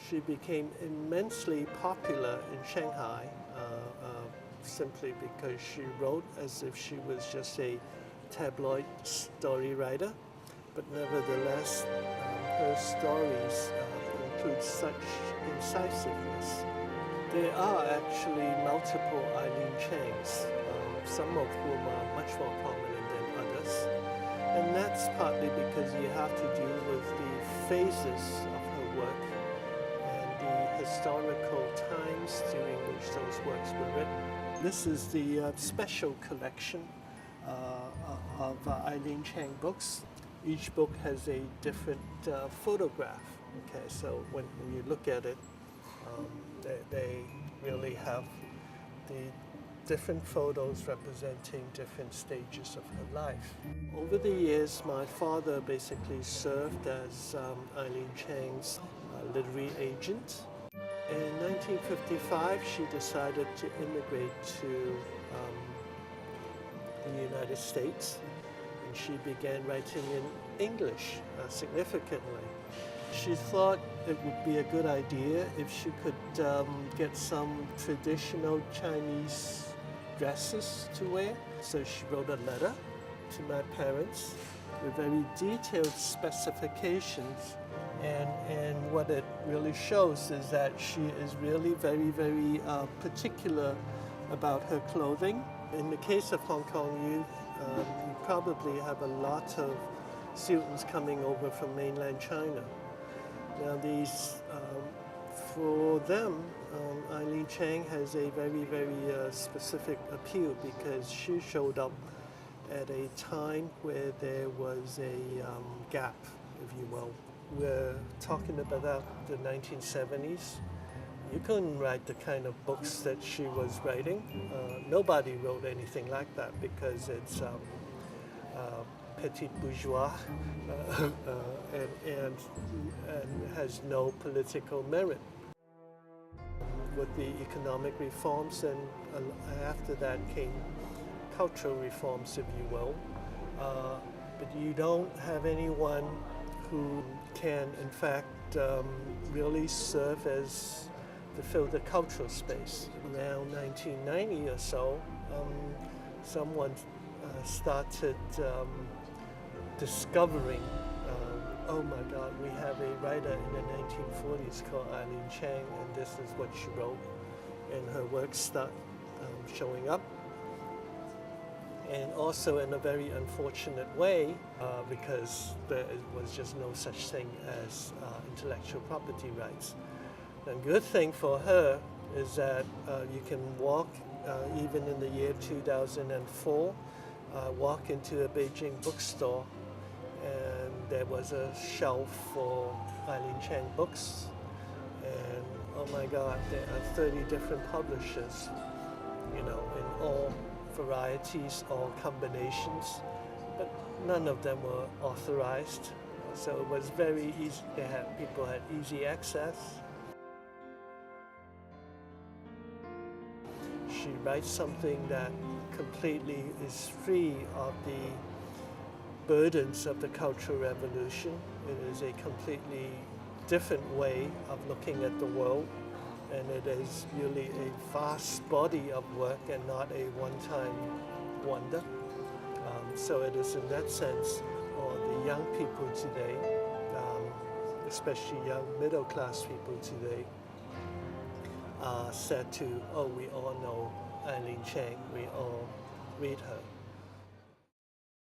She became immensely popular in Shanghai simply because she wrote as if she was just a tabloid story writer, but nevertheless, her stories include such incisiveness. There are actually multiple Eileen Changs, some of whom are much more prominent than others. And that's partly because you have to deal with the phases of her work and the historical times during which those works were written. This is the special collection of Eileen Chang books. Each book has a different photograph. Okay, so when you look at it, they really have the different photos representing different stages of her life. Over the years, my father basically served as Eileen Chang's literary agent. In 1955, she decided to immigrate to the United States, and she began writing in English significantly. She thought it would be a good idea if she could get some traditional Chinese dresses to wear. So she wrote a letter to my parents with very detailed specifications. And what it really shows is that she is really very, very particular about her clothing. In the case of Hong Kong youth, you probably have a lot of students coming over from mainland China. Now for them, Eileen Chang has a very, very specific appeal because she showed up at a time where there was a gap, if you will. We're talking about the 1970s. You couldn't write the kind of books that she was writing. Nobody wrote anything like that because it's petit bourgeois and has no political merit. With the economic reforms, and after that came cultural reforms, if you will. But you don't have anyone who can, in fact, really serve as to fill the cultural space. Around 1990 or so, someone started discovering, oh my God, we have a writer in the 1940s called Eileen Chang, and this is what she wrote, and her work started showing up. And also in a very unfortunate way, because there was just no such thing as intellectual property rights. The good thing for her is that you can walk, even in the year 2004, walk into a Beijing bookstore, and there was a shelf for Eileen Chang books, and oh my God, there are 30 different publishers, you know, in all varieties, all combinations, but none of them were authorized, so it was very easy. People had easy access. She writes something that completely is free of the burdens of the Cultural Revolution. It is a completely different way of looking at the world, and it is really a vast body of work and not a one-time wonder. So it is in that sense, or the young people today, especially young middle-class people today, said to, oh, we all know Eileen Chang, we all read her.